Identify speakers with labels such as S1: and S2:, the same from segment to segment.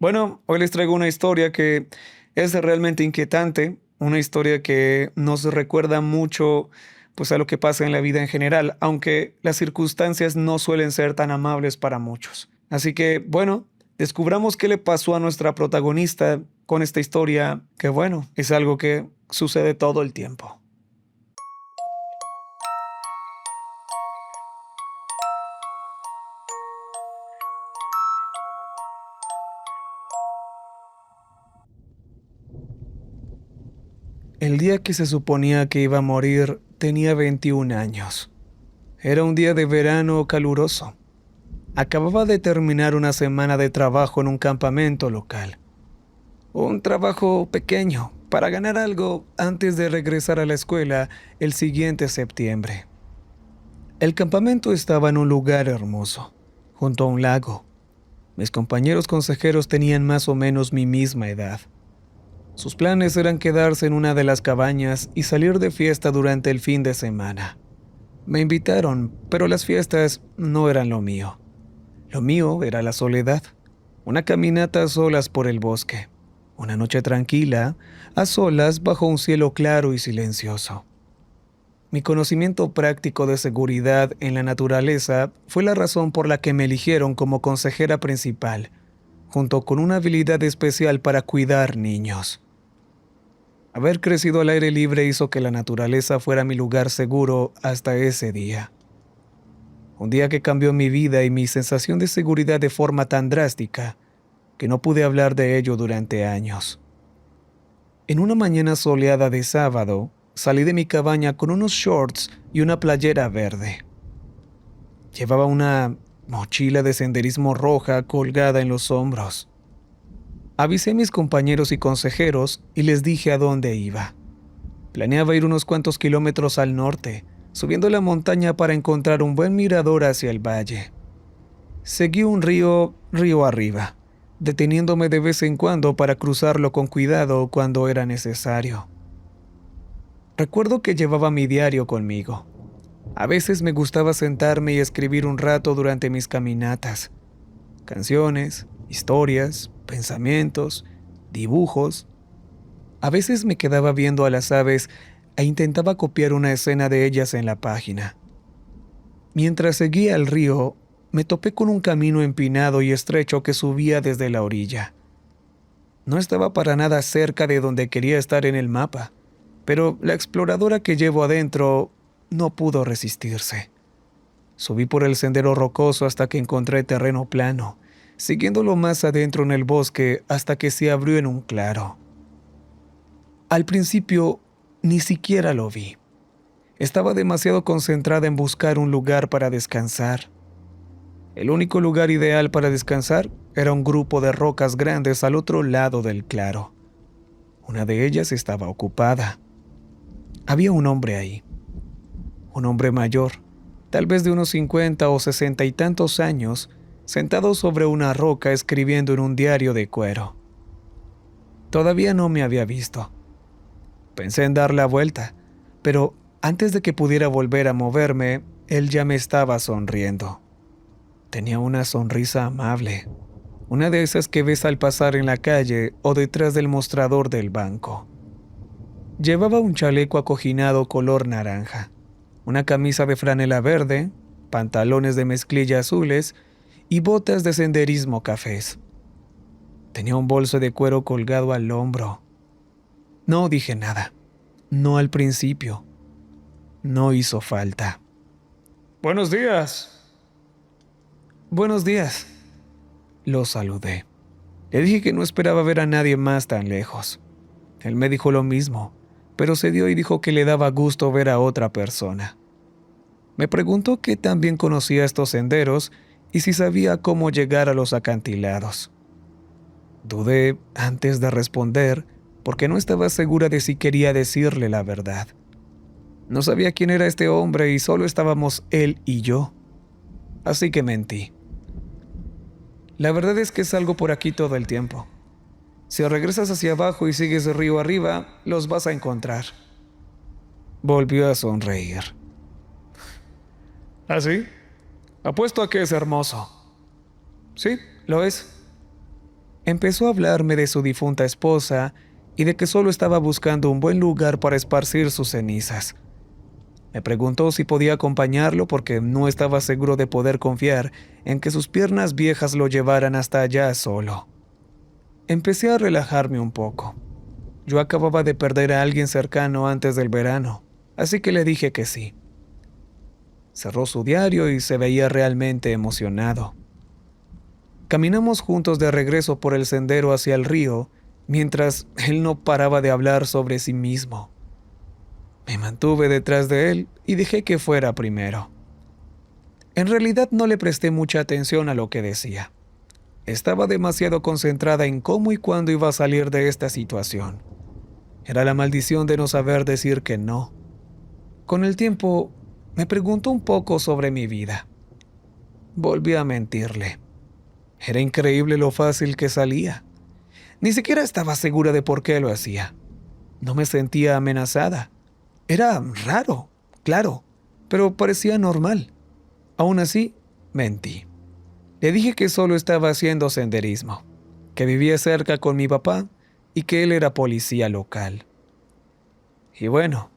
S1: Bueno, hoy les traigo una historia que es realmente inquietante, una historia que nos recuerda mucho pues a lo que pasa en la vida en general, aunque las circunstancias no suelen ser tan amables para muchos. Así que, bueno, descubramos qué le pasó a nuestra protagonista con esta historia, que bueno, es algo que sucede todo el tiempo. El día que se suponía que iba a morir tenía 21 años. Era un día de verano caluroso. Acababa de terminar una semana de trabajo en un campamento local. Un trabajo pequeño para ganar algo antes de regresar a la escuela el siguiente septiembre. El campamento estaba en un lugar hermoso, junto a un lago. Mis compañeros consejeros tenían más o menos mi misma edad. Sus planes eran quedarse en una de las cabañas y salir de fiesta durante el fin de semana. Me invitaron, pero las fiestas no eran lo mío. Lo mío era la soledad, una caminata a solas por el bosque, una noche tranquila, a solas bajo un cielo claro y silencioso. Mi conocimiento práctico de seguridad en la naturaleza fue la razón por la que me eligieron como consejera principal, junto con una habilidad especial para cuidar niños. Haber crecido al aire libre hizo que la naturaleza fuera mi lugar seguro hasta ese día. Un día que cambió mi vida y mi sensación de seguridad de forma tan drástica que no pude hablar de ello durante años. En una mañana soleada de sábado, salí de mi cabaña con unos shorts y una playera verde. Llevaba una mochila de senderismo roja colgada en los hombros. Avisé a mis compañeros y consejeros y les dije a dónde iba. Planeaba ir unos cuantos kilómetros al norte, subiendo la montaña para encontrar un buen mirador hacia el valle. Seguí un río arriba, deteniéndome de vez en cuando para cruzarlo con cuidado cuando era necesario. Recuerdo que llevaba mi diario conmigo. A veces me gustaba sentarme y escribir un rato durante mis caminatas. Canciones, historias, pensamientos, dibujos. A veces me quedaba viendo a las aves e intentaba copiar una escena de ellas en la página. Mientras seguía el río, me topé con un camino empinado y estrecho que subía desde la orilla. No estaba para nada cerca de donde quería estar en el mapa, pero la exploradora que llevo adentro no pudo resistirse. Subí por el sendero rocoso hasta que encontré terreno plano, siguiéndolo más adentro en el bosque hasta que se abrió en un claro. Al principio, ni siquiera lo vi. Estaba demasiado concentrada en buscar un lugar para descansar. El único lugar ideal para descansar era un grupo de rocas grandes al otro lado del claro. Una de ellas estaba ocupada. Había un hombre ahí, un hombre mayor, tal vez de unos 50 o 60 y tantos años, sentado sobre una roca escribiendo en un diario de cuero. Todavía no me había visto. Pensé en dar la vuelta, pero antes de que pudiera volver a moverme, él ya me estaba sonriendo. Tenía una sonrisa amable, una de esas que ves al pasar en la calle o detrás del mostrador del banco. Llevaba un chaleco acoginado color naranja, una camisa de franela verde, pantalones de mezclilla azules y botas de senderismo cafés. Tenía un bolso de cuero colgado al hombro. No dije nada, no al principio. No hizo falta. Buenos días. Buenos días. Lo saludé. Le dije que no esperaba ver a nadie más tan lejos. Él me dijo lo mismo, pero se dio y dijo que le daba gusto ver a otra persona. Me preguntó qué tan bien conocía estos senderos y si sabía cómo llegar a los acantilados. Dudé antes de responder porque no estaba segura de si quería decirle la verdad. No sabía quién era este hombre y solo estábamos él y yo. Así que mentí. La verdad es que salgo por aquí todo el tiempo. Si regresas hacia abajo y sigues río arriba, los vas a encontrar. Volvió a sonreír. ¿Ah, sí? Apuesto a que es hermoso. Sí, lo es. Empezó a hablarme de su difunta esposa y de que solo estaba buscando un buen lugar para esparcir sus cenizas. Me preguntó si podía acompañarlo porque no estaba seguro de poder confiar en que sus piernas viejas lo llevaran hasta allá solo. Empecé a relajarme un poco. Yo acababa de perder a alguien cercano antes del verano, así que le dije que sí. Cerró su diario y se veía realmente emocionado. Caminamos juntos de regreso por el sendero hacia el río, mientras él no paraba de hablar sobre sí mismo. Me mantuve detrás de él y dejé que fuera primero. En realidad no le presté mucha atención a lo que decía. Estaba demasiado concentrada en cómo y cuándo iba a salir de esta situación. Era la maldición de no saber decir que no. Con el tiempo, me preguntó un poco sobre mi vida. Volví a mentirle. Era increíble lo fácil que salía. Ni siquiera estaba segura de por qué lo hacía. No me sentía amenazada. Era raro, claro, pero parecía normal. Aún así, mentí. Le dije que solo estaba haciendo senderismo, que vivía cerca con mi papá y que él era policía local. Y bueno,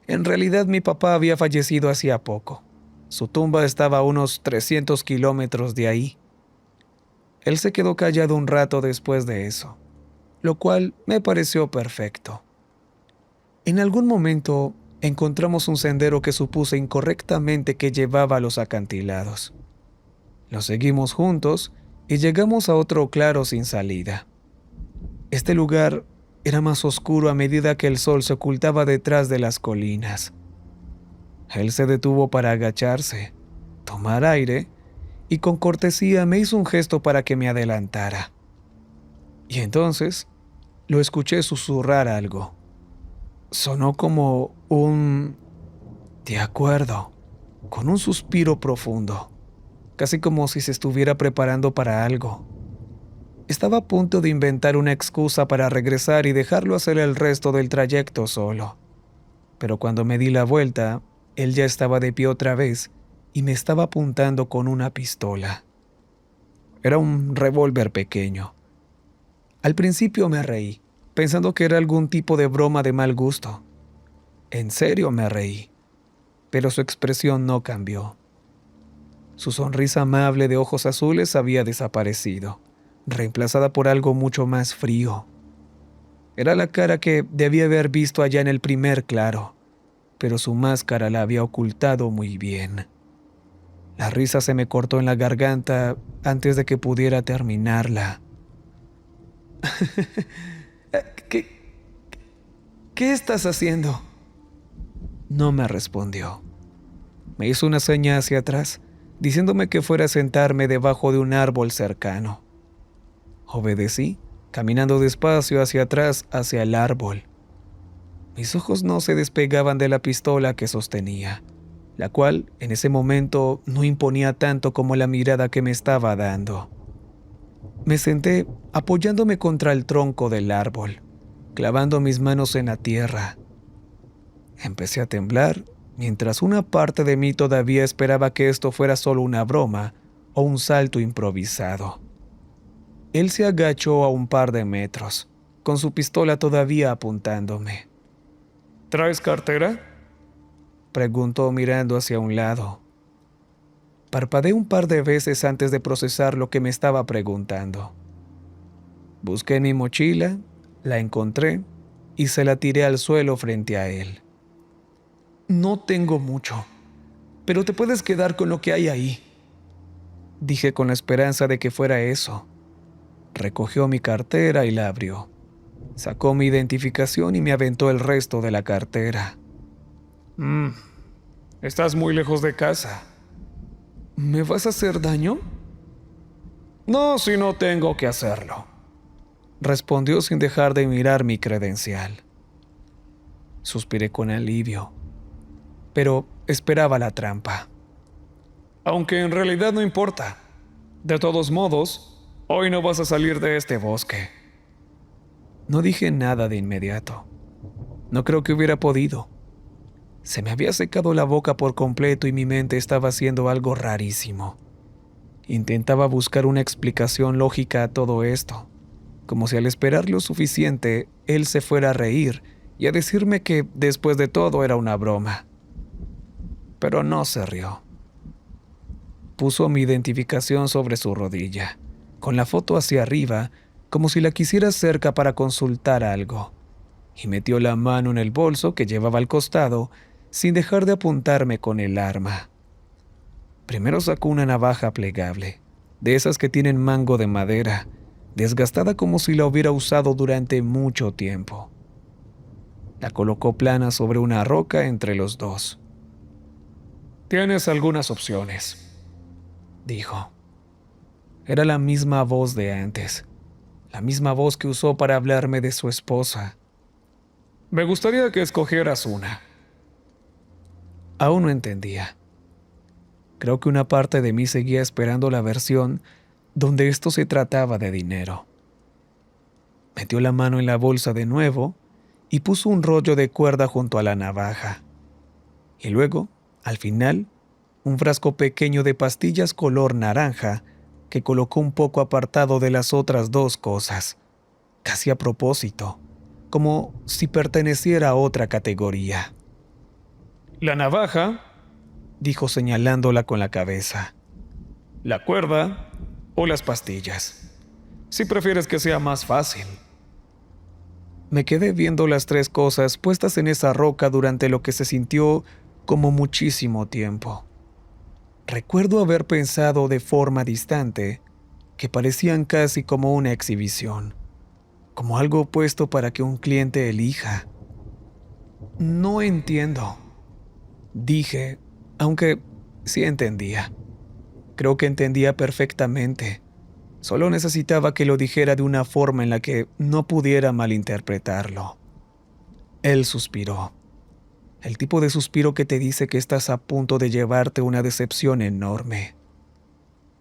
S1: en realidad mi papá había fallecido hacía poco. Su tumba estaba a unos 300 kilómetros de ahí. Él se quedó callado un rato después de eso, lo cual me pareció perfecto. En algún momento encontramos un sendero que supuse incorrectamente que llevaba a los acantilados. Lo seguimos juntos y llegamos a otro claro sin salida. Este lugar era más oscuro a medida que el sol se ocultaba detrás de las colinas. Él se detuvo para agacharse, tomar aire y con cortesía me hizo un gesto para que me adelantara. Y entonces lo escuché susurrar algo. Sonó como un "de acuerdo", con un suspiro profundo, casi como si se estuviera preparando para algo. Estaba a punto de inventar una excusa para regresar y dejarlo hacer el resto del trayecto solo. Pero cuando me di la vuelta, él ya estaba de pie otra vez y me estaba apuntando con una pistola. Era un revólver pequeño. Al principio me reí, pensando que era algún tipo de broma de mal gusto. En serio me reí, pero su expresión no cambió. Su sonrisa amable de ojos azules había desaparecido, reemplazada por algo mucho más frío. Era la cara que debía haber visto allá en el primer claro, pero su máscara la había ocultado muy bien. La risa se me cortó en la garganta antes de que pudiera terminarla. ¿Qué, ¿Qué estás haciendo? No me respondió. Me hizo una seña hacia atrás, diciéndome que fuera a sentarme debajo de un árbol cercano. Obedecí, caminando despacio hacia atrás, hacia el árbol. Mis ojos no se despegaban de la pistola que sostenía, la cual en ese momento no imponía tanto como la mirada que me estaba dando. Me senté apoyándome contra el tronco del árbol, clavando mis manos en la tierra. Empecé a temblar, mientras una parte de mí todavía esperaba que esto fuera solo una broma o un salto improvisado. Él se agachó a un par de metros, con su pistola todavía apuntándome. ¿Traes cartera?, preguntó mirando hacia un lado. Parpadeé un par de veces antes de procesar lo que me estaba preguntando. Busqué mi mochila, la encontré y se la tiré al suelo frente a él. No tengo mucho, pero te puedes quedar con lo que hay ahí, dije con la esperanza de que fuera eso. Recogió mi cartera y la abrió. Sacó mi identificación y me aventó el resto de la cartera. Estás muy lejos de casa. ¿Me vas a hacer daño? No, si no tengo que hacerlo, respondió sin dejar de mirar mi credencial. Suspiré con alivio, pero esperaba la trampa. Aunque en realidad no importa. De todos modos, hoy no vas a salir de este bosque. No dije nada de inmediato. No creo que hubiera podido. Se me había secado la boca por completo y mi mente estaba haciendo algo rarísimo. Intentaba buscar una explicación lógica a todo esto, como si al esperar lo suficiente, él se fuera a reír y a decirme que después de todo era una broma. Pero no se rió. Puso mi identificación sobre su rodilla, con la foto hacia arriba, como si la quisiera cerca para consultar algo, y metió la mano en el bolso que llevaba al costado, sin dejar de apuntarme con el arma. Primero sacó una navaja plegable, de esas que tienen mango de madera, desgastada como si la hubiera usado durante mucho tiempo. La colocó plana sobre una roca entre los dos. «Tienes algunas opciones», dijo. Era la misma voz de antes, la misma voz que usó para hablarme de su esposa. «Me gustaría que escogieras una». Aún no entendía. Creo que una parte de mí seguía esperando la versión donde esto se trataba de dinero. Metió la mano en la bolsa de nuevo y puso un rollo de cuerda junto a la navaja. Y luego, al final, un frasco pequeño de pastillas color naranja que colocó un poco apartado de las otras dos cosas, casi a propósito, como si perteneciera a otra categoría. «La navaja», dijo señalándola con la cabeza. «La cuerda o las pastillas, si prefieres que sea más fácil». Me quedé viendo las tres cosas puestas en esa roca durante lo que se sintió como muchísimo tiempo. Recuerdo haber pensado de forma distante que parecían casi como una exhibición, como algo puesto para que un cliente elija. «No entiendo», dije, aunque sí entendía. Creo que entendía perfectamente. Solo necesitaba que lo dijera de una forma en la que no pudiera malinterpretarlo. Él suspiró. El tipo de suspiro que te dice que estás a punto de llevarte una decepción enorme.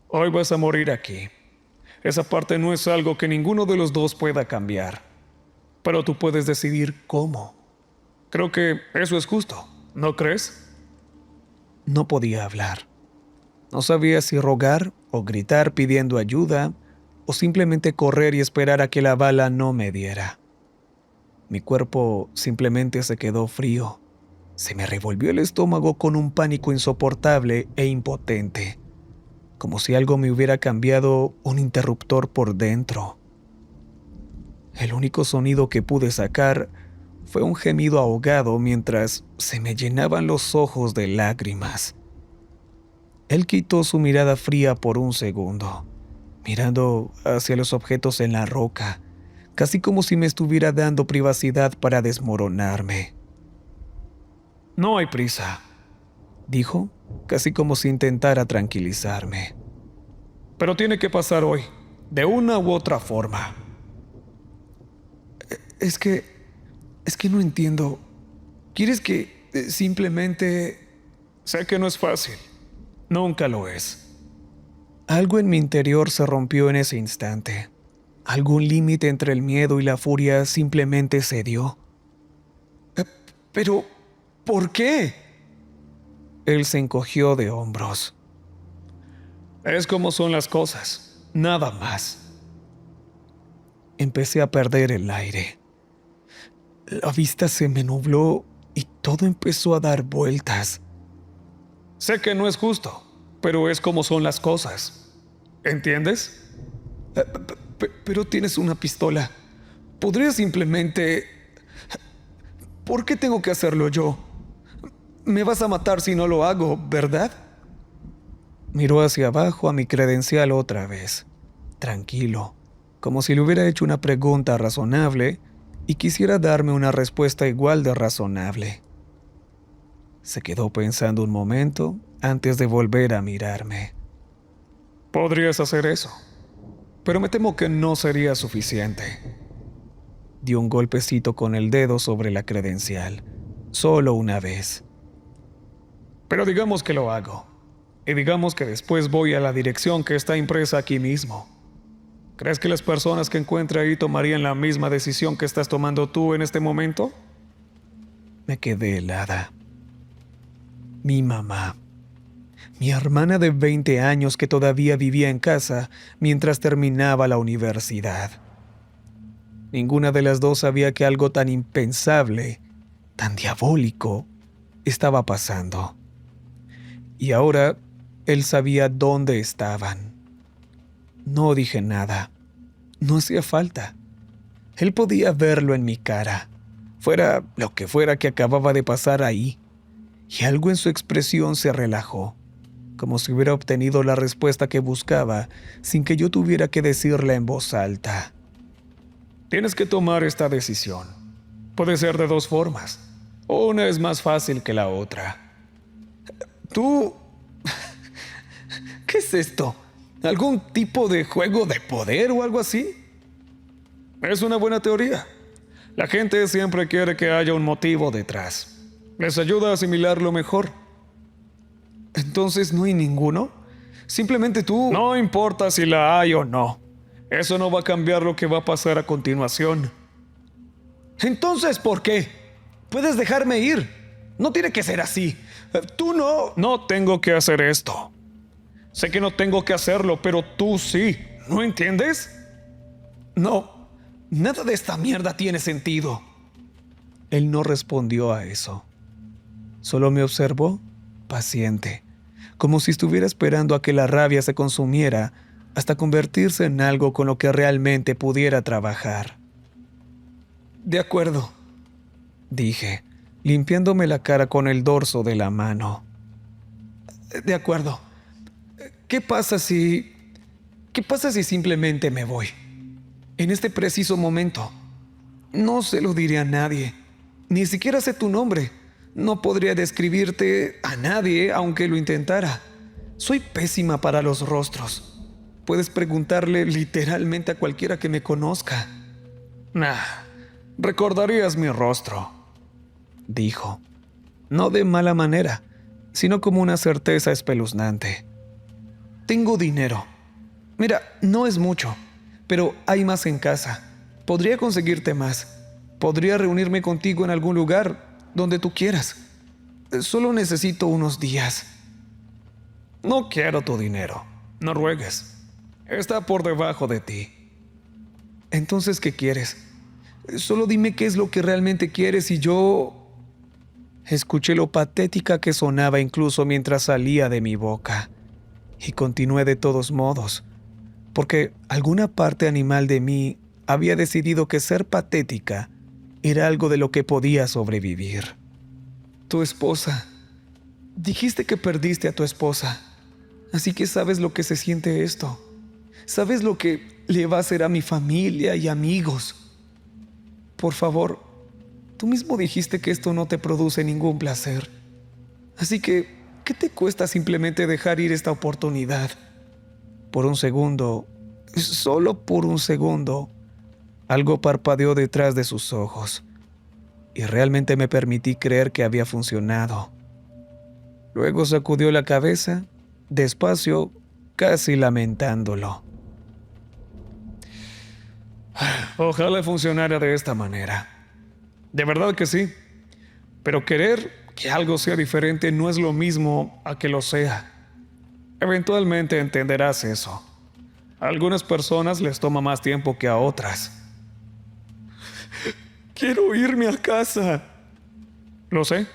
S1: «Hoy vas a morir aquí. Esa parte no es algo que ninguno de los dos pueda cambiar. Pero tú puedes decidir cómo. Creo que eso es justo, ¿no crees?» No podía hablar. No sabía si rogar o gritar pidiendo ayuda o simplemente correr y esperar a que la bala no me diera. Mi cuerpo simplemente se quedó frío. Se me revolvió el estómago con un pánico insoportable e impotente, como si algo me hubiera cambiado un interruptor por dentro. El único sonido que pude sacar fue un gemido ahogado mientras se me llenaban los ojos de lágrimas. Él quitó su mirada fría por un segundo, mirando hacia los objetos en la roca, casi como si me estuviera dando privacidad para desmoronarme. «No hay prisa», dijo, casi como si intentara tranquilizarme. «Pero tiene que pasar hoy, de una u otra forma». Es que no entiendo. ¿Quieres que simplemente...?» «Sé que no es fácil. Nunca lo es». Algo en mi interior se rompió en ese instante. Algún límite entre el miedo y la furia simplemente cedió. «Pero, ¿por qué?». Él se encogió de hombros. «Es como son las cosas, nada más». Empecé a perder el aire. La vista se me nubló y todo empezó a dar vueltas. «Sé que no es justo, pero es como son las cosas. ¿Entiendes?». Pero tienes una pistola. ¿Podrías simplemente...? ¿Por qué tengo que hacerlo yo? Me vas a matar si no lo hago, ¿verdad? Miró hacia abajo a mi credencial otra vez, tranquilo, como si le hubiera hecho una pregunta razonable y quisiera darme una respuesta igual de razonable. Se quedó pensando un momento antes de volver a mirarme. «Podrías hacer eso, pero me temo que no sería suficiente». Dio un golpecito con el dedo sobre la credencial, solo una vez. «Pero digamos que lo hago, y digamos que después voy a la dirección que está impresa aquí mismo. ¿Crees que las personas que encuentre ahí tomarían la misma decisión que estás tomando tú en este momento?» Me quedé helada. Mi mamá. mi hermana de 20 años que todavía vivía en casa mientras terminaba la universidad. Ninguna de las dos sabía que algo tan impensable, tan diabólico, estaba pasando. Y ahora él sabía dónde estaban. No dije nada. No hacía falta. Él podía verlo en mi cara, fuera lo que fuera que acababa de pasar ahí, y algo en su expresión se relajó, como si hubiera obtenido la respuesta que buscaba sin que yo tuviera que decirla en voz alta. Tienes que tomar esta decisión. Puede ser de dos formas. Una es más fácil que la otra. ¿Tú? ¿Qué es esto? ¿Algún tipo de juego de poder o algo así? Es una buena teoría. La gente siempre quiere que haya un motivo detrás. Les ayuda a asimilarlo mejor. Entonces, ¿no hay ninguno? Simplemente tú... No importa si la hay o no. Eso no va a cambiar lo que va a pasar a continuación. Entonces, ¿por qué? Puedes dejarme ir. No tiene que ser así. Tú no... No tengo que hacer esto. Sé que no tengo que hacerlo, pero tú sí. ¿No entiendes? No. Nada de esta mierda tiene sentido. Él no respondió a eso. Solo me observó, paciente, como si estuviera esperando a que la rabia se consumiera hasta convertirse en algo con lo que realmente pudiera trabajar. De acuerdo, dije, limpiándome la cara con el dorso de la mano. De acuerdo. ¿Qué pasa si simplemente me voy? En este preciso momento. No se lo diré a nadie. Ni siquiera sé tu nombre. No podría describirte a nadie aunque lo intentara. Soy pésima para los rostros. Puedes preguntarle literalmente a cualquiera que me conozca. Nah, recordarías mi rostro, dijo. No de mala manera, sino como una certeza espeluznante. Tengo dinero. Mira, no es mucho, pero hay más en casa. Podría conseguirte más. Podría reunirme contigo en algún lugar, donde tú quieras. Solo necesito unos días. No quiero tu dinero. No ruegues. Está por debajo de ti. Entonces, ¿qué quieres? Solo dime qué es lo que realmente quieres y yo... Escuché lo patética que sonaba incluso mientras salía de mi boca. Y continué de todos modos, porque alguna parte animal de mí había decidido que ser patética era algo de lo que podía sobrevivir. Tu esposa. Dijiste que perdiste a tu esposa, así que sabes lo que se siente esto. Sabes lo que le va a hacer a mi familia y amigos. Por favor, tú mismo dijiste que esto no te produce ningún placer. Así que, ¿qué te cuesta simplemente dejar ir esta oportunidad? Por un segundo, solo por un segundo, algo parpadeó detrás de sus ojos, y realmente me permití creer que había funcionado. Luego sacudió la cabeza, despacio, casi lamentándolo. Ojalá funcionara de esta manera. De verdad que sí. Pero querer que algo sea diferente no es lo mismo a que lo sea. Eventualmente entenderás eso. A algunas personas les toma más tiempo que a otras. Quiero irme a casa. Lo sé,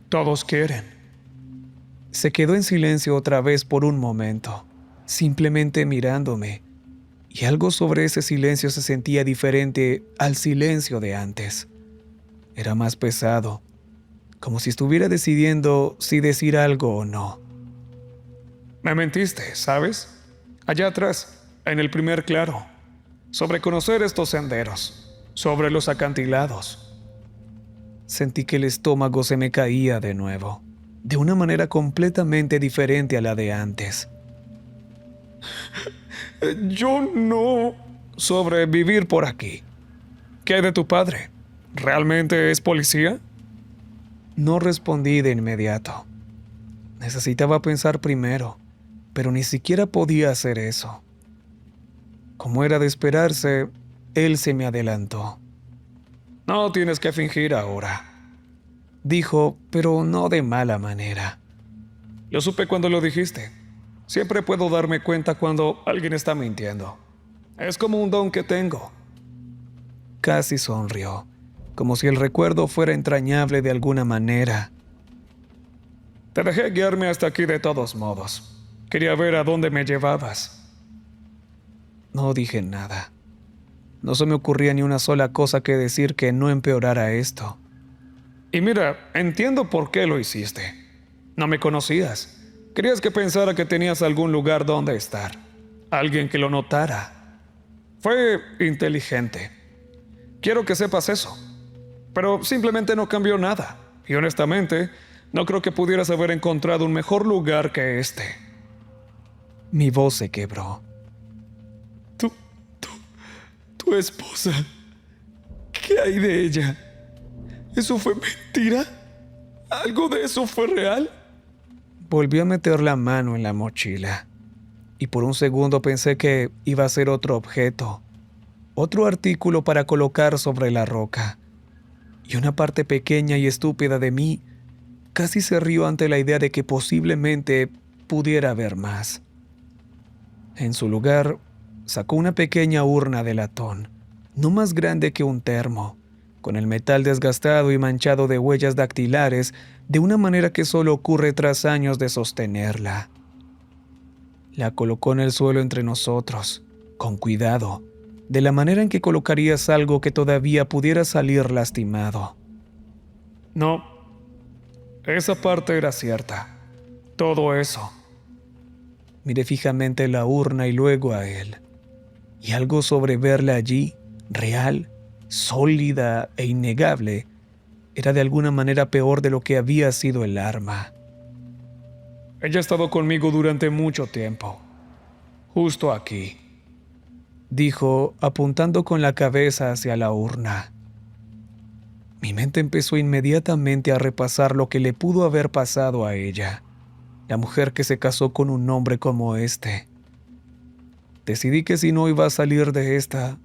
S1: todos quieren. Se quedó en silencio otra vez por un momento, simplemente mirándome, y algo sobre ese silencio se sentía diferente al silencio de antes. Era más pesado, como si estuviera decidiendo si decir algo o no. Me mentiste, ¿sabes? Allá atrás, en el primer claro, sobre conocer estos senderos, sobre los acantilados. Sentí que el estómago se me caía de nuevo, de una manera completamente diferente a la de antes. Yo no... Sobre vivir por aquí. ¿Qué de tu padre? ¿Realmente es policía? No respondí de inmediato. Necesitaba pensar primero, pero ni siquiera podía hacer eso. Como era de esperarse, él se me adelantó. No tienes que fingir ahora, dijo, pero no de mala manera. Lo supe cuando lo dijiste. Siempre puedo darme cuenta cuando alguien está mintiendo. Es como un don que tengo. Casi sonrió, como si el recuerdo fuera entrañable de alguna manera. Te dejé guiarme hasta aquí de todos modos. Quería ver a dónde me llevabas. No dije nada. No se me ocurría ni una sola cosa que decir que no empeorara esto. Y mira, entiendo por qué lo hiciste. No me conocías. Querías que pensara que tenías algún lugar donde estar. Alguien que lo notara. Fue inteligente. Quiero que sepas eso. Pero simplemente no cambió nada. Y honestamente, no creo que pudieras haber encontrado un mejor lugar que este. Mi voz se quebró. Tu esposa. ¿Qué hay de ella? ¿Eso fue mentira? ¿Algo de eso fue real? Volví a meter la mano en la mochila. Y por un segundo pensé que iba a ser otro objeto. Otro artículo para colocar sobre la roca. Y una parte pequeña y estúpida de mí casi se rió ante la idea de que posiblemente pudiera haber más. En su lugar, sacó una pequeña urna de latón, no más grande que un termo, con el metal desgastado y manchado de huellas dactilares de una manera que solo ocurre tras años de sostenerla. La colocó en el suelo entre nosotros, con cuidado, de la manera en que colocarías algo que todavía pudiera salir lastimado. No, esa parte era cierta. Todo eso. Miré fijamente la urna y luego a él. Y algo sobre verla allí, real, sólida e innegable, era de alguna manera peor de lo que había sido el arma. Ella ha estado conmigo durante mucho tiempo. Justo aquí, dijo, apuntando con la cabeza hacia la urna. Mi mente empezó inmediatamente a repasar lo que le pudo haber pasado a ella, la mujer que se casó con un hombre como este. Decidí que si no iba a salir de esta,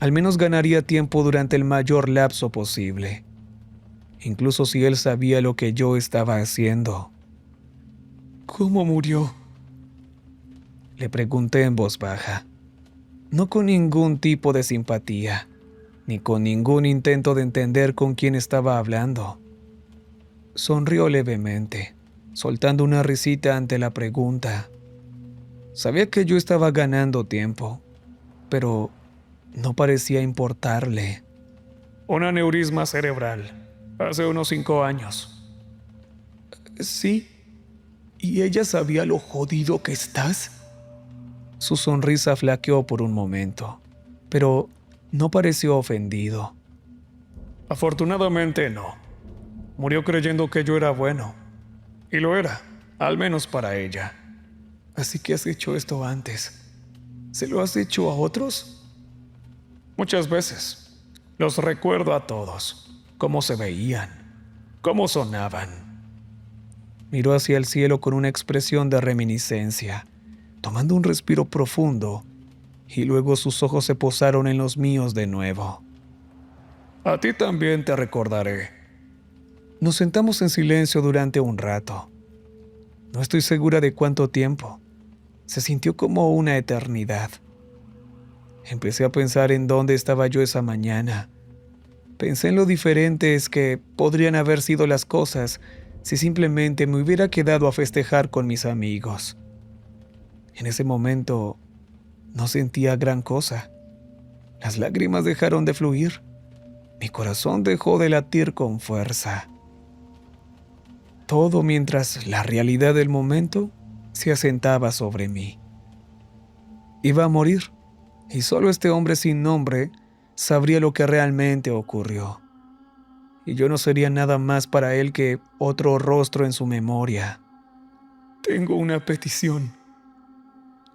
S1: al menos ganaría tiempo durante el mayor lapso posible, incluso si él sabía lo que yo estaba haciendo. ¿Cómo murió?, le pregunté en voz baja, no con ningún tipo de simpatía, ni con ningún intento de entender con quién estaba hablando. Sonrió levemente, soltando una risita ante la pregunta. Sabía que yo estaba ganando tiempo, pero no parecía importarle. Un aneurisma cerebral, hace unos 5 años. ¿Sí? ¿Y ella sabía lo jodido que estás? Su sonrisa flaqueó por un momento, pero no pareció ofendido. Afortunadamente no. Murió creyendo que yo era bueno. Y lo era, al menos para ella. Así que has hecho esto antes. ¿Se lo has hecho a otros? Muchas veces. Los recuerdo a todos. Cómo se veían. Cómo sonaban. Miró hacia el cielo con una expresión de reminiscencia, tomando un respiro profundo, y luego sus ojos se posaron en los míos de nuevo. A ti también te recordaré. Nos sentamos en silencio durante un rato. No estoy segura de cuánto tiempo. Se sintió como una eternidad. Empecé a pensar en dónde estaba yo esa mañana. Pensé en lo diferentes que podrían haber sido las cosas si simplemente me hubiera quedado a festejar con mis amigos. En ese momento no sentía gran cosa. Las lágrimas dejaron de fluir. Mi corazón dejó de latir con fuerza. Todo mientras la realidad del momento se asentaba sobre mí. Iba a morir, y solo este hombre sin nombre sabría lo que realmente ocurrió. Y yo no sería nada más para él que otro rostro en su memoria. Tengo una petición,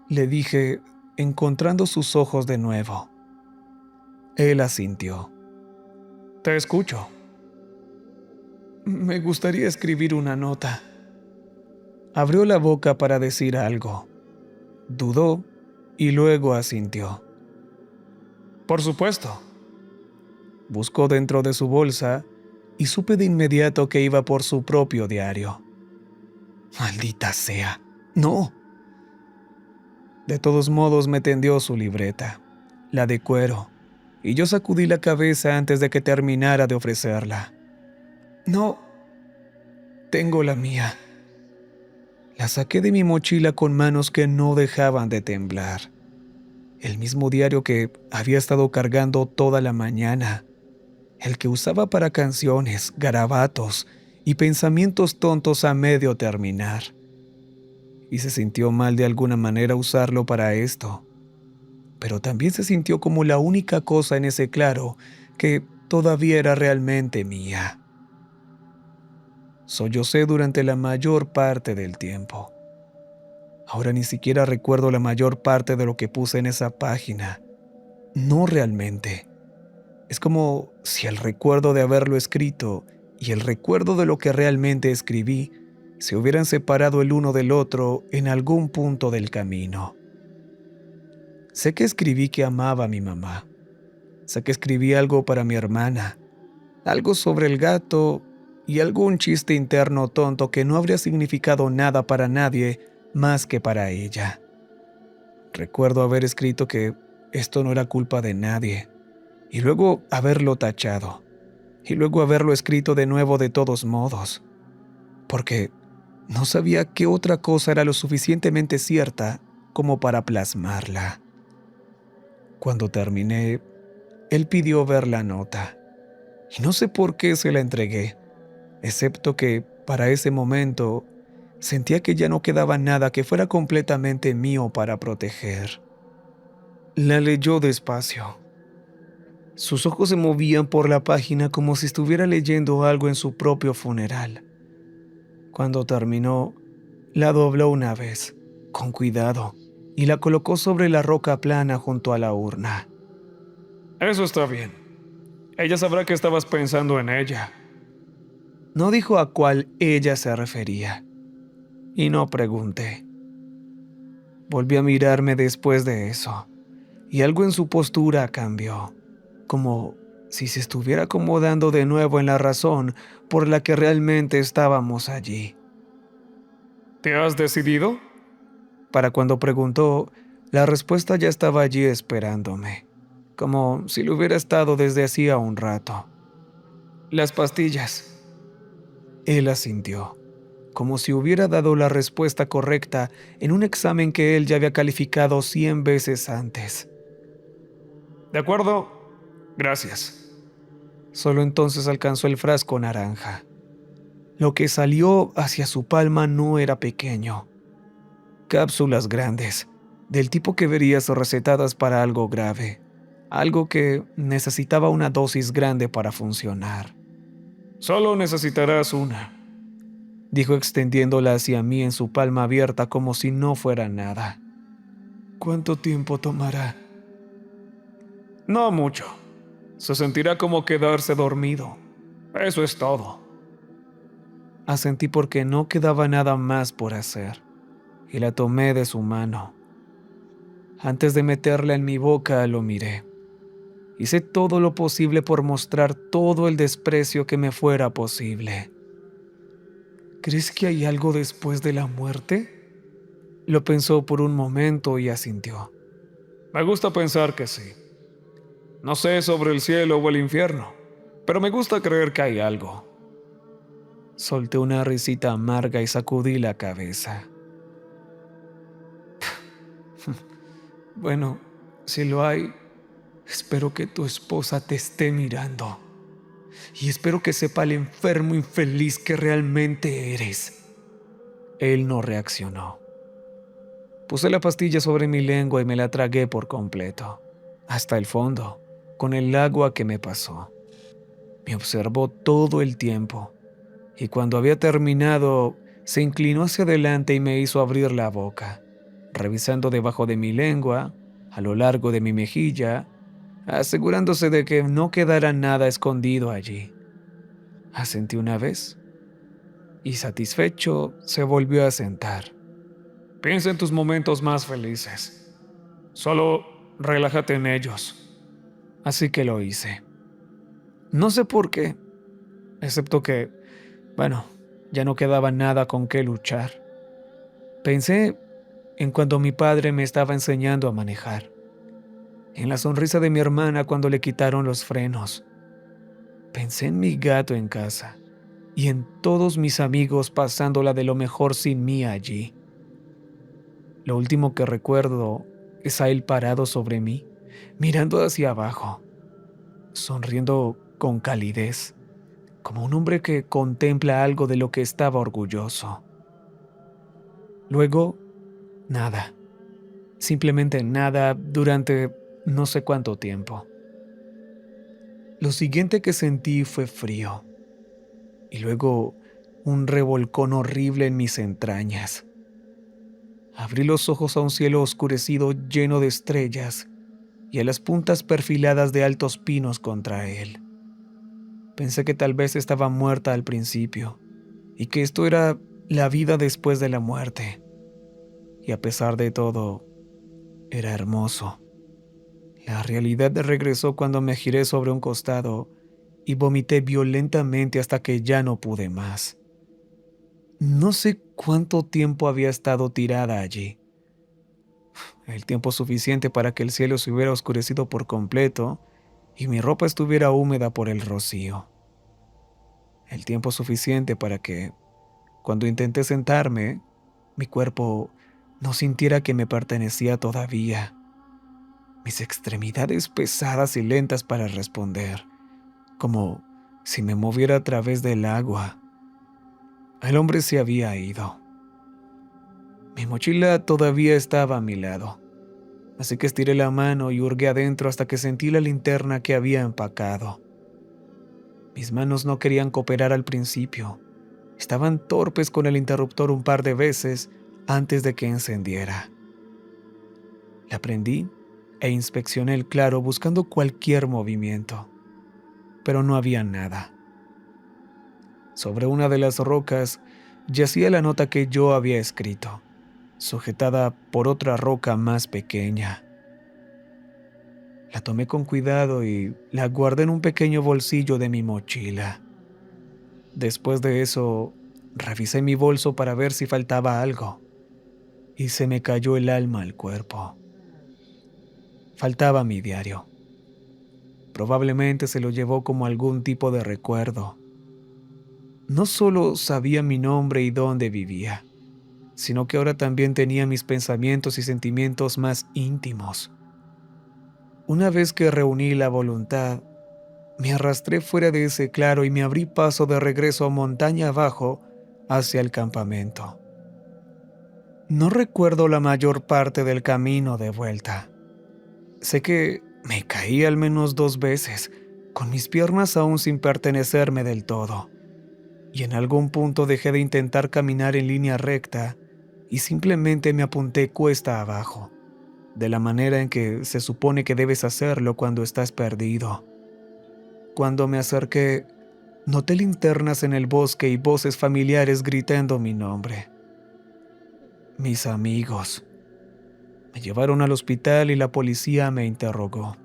S1: le dije, encontrando sus ojos de nuevo. Él asintió. Te escucho. Me gustaría escribir una nota. Abrió la boca para decir algo. Dudó y luego asintió. Por supuesto. Buscó dentro de su bolsa y supe de inmediato que iba por su propio diario. Maldita sea. No. De todos modos me tendió su libreta, la de cuero, y yo sacudí la cabeza antes de que terminara de ofrecerla. No, tengo la mía. La saqué de mi mochila con manos que no dejaban de temblar. El mismo diario que había estado cargando toda la mañana, el que usaba para canciones, garabatos y pensamientos tontos a medio terminar. Y se sintió mal de alguna manera usarlo para esto, pero también se sintió como la única cosa en ese claro que todavía era realmente mía. Sollocé durante la mayor parte del tiempo. Ahora ni siquiera recuerdo la mayor parte de lo que puse en esa página. No realmente. Es como si el recuerdo de haberlo escrito y el recuerdo de lo que realmente escribí se hubieran separado el uno del otro en algún punto del camino. Sé que escribí que amaba a mi mamá. Sé que escribí algo para mi hermana, algo sobre el gato y algún chiste interno tonto que no habría significado nada para nadie más que para ella. Recuerdo haber escrito que esto no era culpa de nadie, y luego haberlo tachado, y luego haberlo escrito de nuevo de todos modos, porque no sabía qué otra cosa era lo suficientemente cierta como para plasmarla. Cuando terminé, él pidió ver la nota, y no sé por qué se la entregué, excepto que, para ese momento, sentía que ya no quedaba nada que fuera completamente mío para proteger. La leyó despacio. Sus ojos se movían por la página como si estuviera leyendo algo en su propio funeral. Cuando terminó, la dobló una vez, con cuidado, y la colocó sobre la roca plana junto a la urna. Eso está bien. Ella sabrá que estabas pensando en ella. No dijo a cuál ella se refería, y no pregunté. Volvió a mirarme después de eso, y algo en su postura cambió, como si se estuviera acomodando de nuevo en la razón por la que realmente estábamos allí. ¿Te has decidido? Para cuando preguntó, la respuesta ya estaba allí esperándome, como si lo hubiera estado desde hacía un rato. Las pastillas. Él asintió, como si hubiera dado la respuesta correcta en un examen que él ya había calificado 100 veces antes. De acuerdo, gracias. Solo entonces alcanzó el frasco naranja. Lo que salió hacia su palma no era pequeño. Cápsulas grandes, del tipo que verías recetadas para algo grave, algo que necesitaba una dosis grande para funcionar. Solo necesitarás una, dijo extendiéndola hacia mí en su palma abierta como si no fuera nada. ¿Cuánto tiempo tomará? No mucho. Se sentirá como quedarse dormido. Eso es todo. Asentí porque no quedaba nada más por hacer, y la tomé de su mano. Antes de meterla en mi boca, lo miré. Hice todo lo posible por mostrar todo el desprecio que me fuera posible. ¿Crees que hay algo después de la muerte? Lo pensó por un momento y asintió. Me gusta pensar que sí. No sé sobre el cielo o el infierno, pero me gusta creer que hay algo. Solté una risita amarga y sacudí la cabeza. Bueno, si lo hay, espero que tu esposa te esté mirando. Y espero que sepa el enfermo infeliz que realmente eres. Él no reaccionó. Puse la pastilla sobre mi lengua y me la tragué por completo, hasta el fondo, con el agua que me pasó. Me observó todo el tiempo, y cuando había terminado, se inclinó hacia adelante y me hizo abrir la boca, revisando debajo de mi lengua, a lo largo de mi mejilla, asegurándose de que no quedara nada escondido allí. Asentí una vez, y satisfecho se volvió a sentar. Piensa en tus momentos más felices. Solo relájate en ellos. Así que lo hice. No sé por qué, excepto que, bueno, ya no quedaba nada con qué luchar. Pensé en cuando mi padre me estaba enseñando a manejar, en la sonrisa de mi hermana cuando le quitaron los frenos. Pensé en mi gato en casa y en todos mis amigos pasándola de lo mejor sin mí allí. Lo último que recuerdo es a él parado sobre mí, mirando hacia abajo, sonriendo con calidez, como un hombre que contempla algo de lo que estaba orgulloso. Luego, nada, simplemente nada durante no sé cuánto tiempo. Lo siguiente que sentí fue frío y luego un revolcón horrible en mis entrañas. Abrí los ojos a un cielo oscurecido lleno de estrellas y a las puntas perfiladas de altos pinos contra él. Pensé que tal vez estaba muerta al principio y que esto era la vida después de la muerte. Y a pesar de todo, era hermoso. La realidad regresó cuando me giré sobre un costado y vomité violentamente hasta que ya no pude más. No sé cuánto tiempo había estado tirada allí. El tiempo suficiente para que el cielo se hubiera oscurecido por completo y mi ropa estuviera húmeda por el rocío. El tiempo suficiente para que, cuando intenté sentarme, mi cuerpo no sintiera que me pertenecía todavía. Mis extremidades pesadas y lentas para responder, como si me moviera a través del agua. El hombre se había ido. Mi mochila todavía estaba a mi lado, así que estiré la mano y hurgué adentro hasta que sentí la linterna que había empacado. Mis manos no querían cooperar al principio. Estaban torpes con el interruptor un par de veces antes de que encendiera. La prendí e inspeccioné el claro buscando cualquier movimiento, pero no había nada. Sobre una de las rocas yacía la nota que yo había escrito, sujetada por otra roca más pequeña. La tomé con cuidado y la guardé en un pequeño bolsillo de mi mochila. Después de eso, revisé mi bolso para ver si faltaba algo, y se me cayó el alma al cuerpo. Faltaba mi diario. Probablemente se lo llevó como algún tipo de recuerdo. No solo sabía mi nombre y dónde vivía, sino que ahora también tenía mis pensamientos y sentimientos más íntimos. Una vez que reuní la voluntad, me arrastré fuera de ese claro y me abrí paso de regreso montaña abajo hacia el campamento. No recuerdo la mayor parte del camino de vuelta. Sé que me caí al menos 2 veces, con mis piernas aún sin pertenecerme del todo, y en algún punto dejé de intentar caminar en línea recta y simplemente me apunté cuesta abajo, de la manera en que se supone que debes hacerlo cuando estás perdido. Cuando me acerqué, noté linternas en el bosque y voces familiares gritando mi nombre. Mis amigos. Me llevaron al hospital y la policía me interrogó.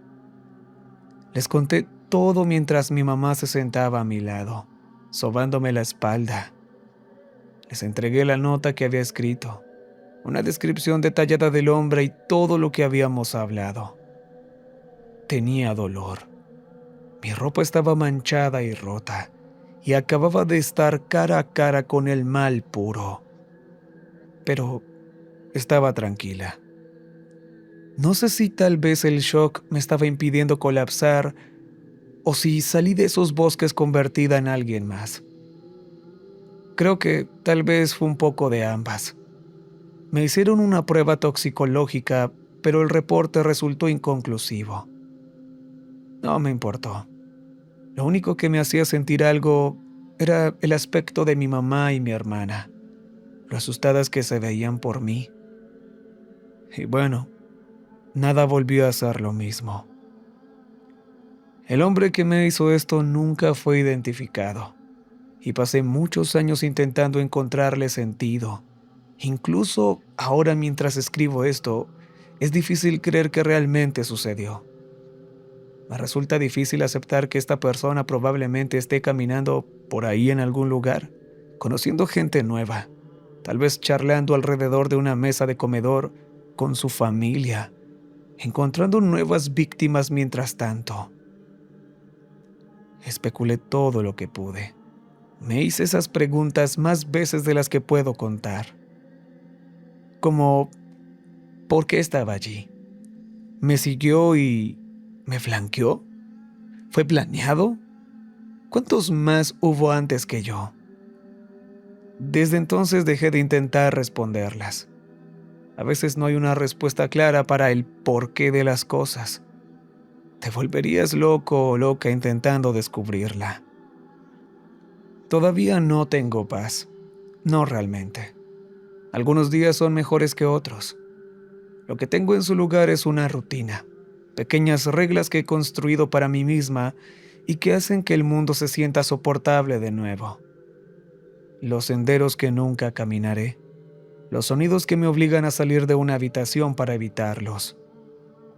S1: Les conté todo mientras mi mamá se sentaba a mi lado, sobándome la espalda. Les entregué la nota que había escrito, una descripción detallada del hombre y todo lo que habíamos hablado. Tenía dolor. Mi ropa estaba manchada y rota, y acababa de estar cara a cara con el mal puro. Pero estaba tranquila. No sé si tal vez el shock me estaba impidiendo colapsar o si salí de esos bosques convertida en alguien más. Creo que tal vez fue un poco de ambas. Me hicieron una prueba toxicológica, pero el reporte resultó inconclusivo. No me importó. Lo único que me hacía sentir algo era el aspecto de mi mamá y mi hermana, lo asustadas que se veían por mí. Y bueno, nada volvió a ser lo mismo. El hombre que me hizo esto nunca fue identificado, y pasé muchos años intentando encontrarle sentido. Incluso ahora mientras escribo esto, es difícil creer que realmente sucedió. Me resulta difícil aceptar que esta persona probablemente esté caminando por ahí en algún lugar, conociendo gente nueva, tal vez charlando alrededor de una mesa de comedor con su familia, encontrando nuevas víctimas mientras tanto. Especulé todo lo que pude. Me hice esas preguntas más veces de las que puedo contar. Como, ¿por qué estaba allí? ¿Me siguió y me flanqueó? ¿Fue planeado? ¿Cuántos más hubo antes que yo? Desde entonces dejé de intentar responderlas. A veces no hay una respuesta clara para el porqué de las cosas. Te volverías loco o loca intentando descubrirla. Todavía no tengo paz. No realmente. Algunos días son mejores que otros. Lo que tengo en su lugar es una rutina, pequeñas reglas que he construido para mí misma y que hacen que el mundo se sienta soportable de nuevo. Los senderos que nunca caminaré, los sonidos que me obligan a salir de una habitación para evitarlos,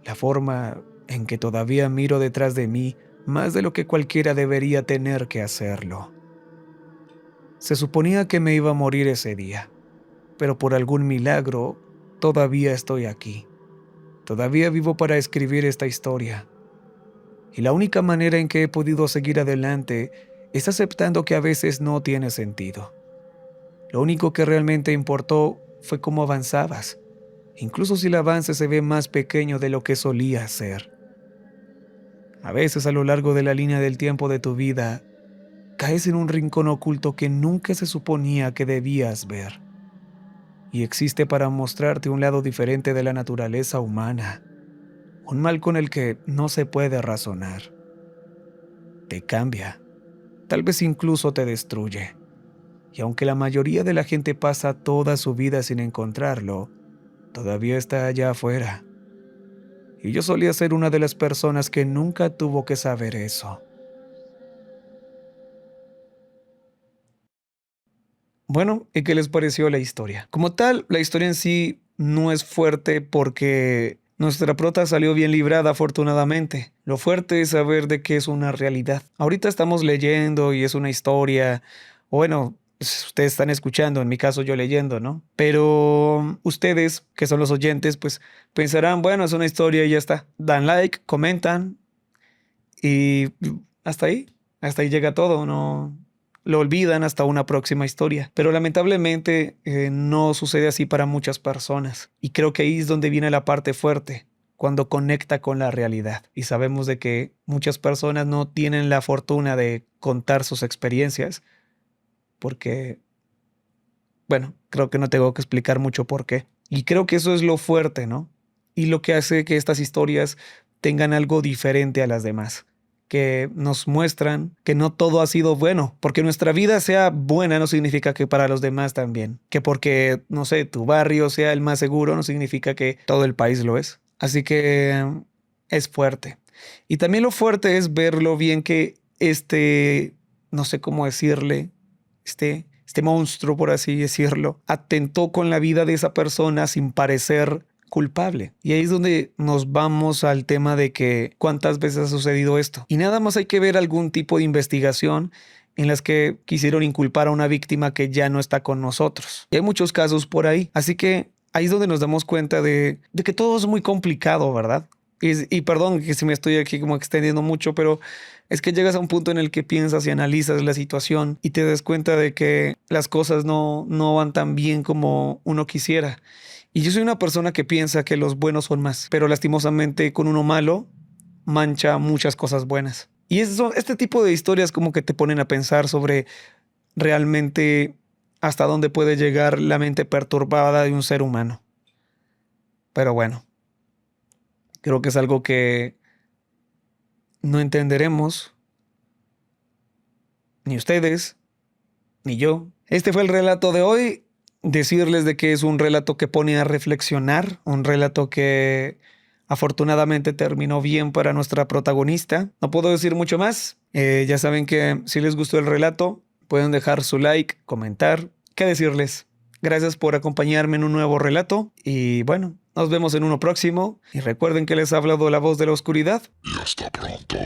S1: la forma en que todavía miro detrás de mí más de lo que cualquiera debería tener que hacerlo. Se suponía que me iba a morir ese día, pero por algún milagro todavía estoy aquí. Todavía vivo para escribir esta historia. Y la única manera en que he podido seguir adelante es aceptando que a veces no tiene sentido. Lo único que realmente importó fue cómo avanzabas, incluso si el avance se ve más pequeño de lo que solía ser. A veces a lo largo de la línea del tiempo de tu vida, caes en un rincón oculto que nunca se suponía que debías ver. Y existe para mostrarte un lado diferente de la naturaleza humana, un mal con el que no se puede razonar. Te cambia, tal vez incluso te destruye. Y aunque la mayoría de la gente pasa toda su vida sin encontrarlo, todavía está allá afuera. Y yo solía ser una de las personas que nunca tuvo que saber eso. Bueno, ¿y qué les pareció la historia? Como tal, la historia en sí no es fuerte porque nuestra prota salió bien librada, afortunadamente. Lo fuerte es saber de que es una realidad. Ahorita estamos leyendo y es una historia, o bueno, ustedes están escuchando, en mi caso yo leyendo, ¿no? Pero ustedes, que son los oyentes, pues pensarán, bueno, es una historia y ya está. Dan like, comentan y hasta ahí llega todo, ¿no? Lo olvidan hasta una próxima historia. Pero lamentablemente no sucede así para muchas personas. Y creo que ahí es donde viene la parte fuerte, cuando conecta con la realidad. Y sabemos de que muchas personas no tienen la fortuna de contar sus experiencias, porque, bueno, creo que no tengo que explicar mucho por qué. Y creo que eso es lo fuerte, ¿no? Y lo que hace que estas historias tengan algo diferente a las demás, que nos muestran que no todo ha sido bueno. Porque nuestra vida sea buena no significa que para los demás también. Que porque, no sé, tu barrio sea el más seguro no significa que todo el país lo es. Así que es fuerte. Y también lo fuerte es ver lo bien que no sé cómo decirle, este monstruo, por así decirlo, atentó con la vida de esa persona sin parecer culpable. Y ahí es donde nos vamos al tema de que cuántas veces ha sucedido esto. Y nada más hay que ver algún tipo de investigación en las que quisieron inculpar a una víctima que ya no está con nosotros. Y hay muchos casos por ahí. Así que ahí es donde nos damos cuenta de que todo es muy complicado, ¿verdad? Y perdón que si me estoy aquí como extendiendo mucho, pero es que llegas a un punto en el que piensas y analizas la situación y te das cuenta de que las cosas no van tan bien como uno quisiera. Y yo soy una persona que piensa que los buenos son más, pero lastimosamente con uno malo mancha muchas cosas buenas. Y este tipo de historias como que te ponen a pensar sobre realmente hasta dónde puede llegar la mente perturbada de un ser humano. Pero bueno, creo que es algo que no entenderemos, ni ustedes, ni yo. Este fue el relato de hoy. Decirles de que es un relato que pone a reflexionar, un relato que afortunadamente terminó bien para nuestra protagonista. No puedo decir mucho más. Ya saben que si les gustó el relato, pueden dejar su like, comentar. ¿Qué decirles? Gracias por acompañarme en un nuevo relato y bueno, nos vemos en uno próximo. Y recuerden que les ha hablado la voz de la oscuridad.
S2: Y hasta pronto.